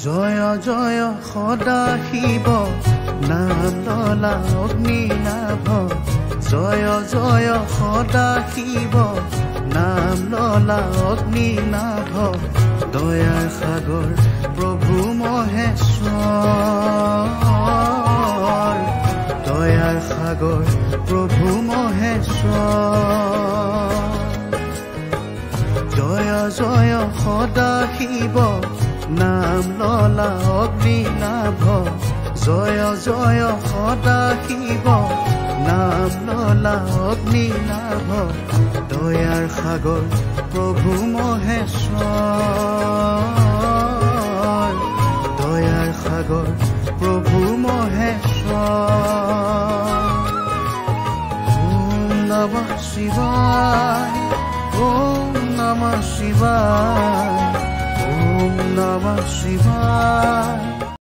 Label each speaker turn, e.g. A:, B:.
A: জয় জয় সদা শিৱ নাম ললা অগ্নিনাভ জয় জয় সদা শিৱ নাম ললা অগ্নিনাভ দয়াৰ সাগৰ প্ৰভু মহেশ্বৰ দয়াৰ সাগৰ প্ৰভু মহেশ্বৰ জয় জয় সদা শিৱ নাম ললা অগ্নিনাভ জয় জয় সদা শিৱ নাম ললা অগ্নিনাভ দয়াৰ সাগৰ প্ৰভু মহেশ্বৰ দয়াৰ সাগৰ প্ৰভু মহেশ্বৰ ওম নমঃ শিৱায় ওম নমঃ শিৱায় ওম নমঃ শিৱায়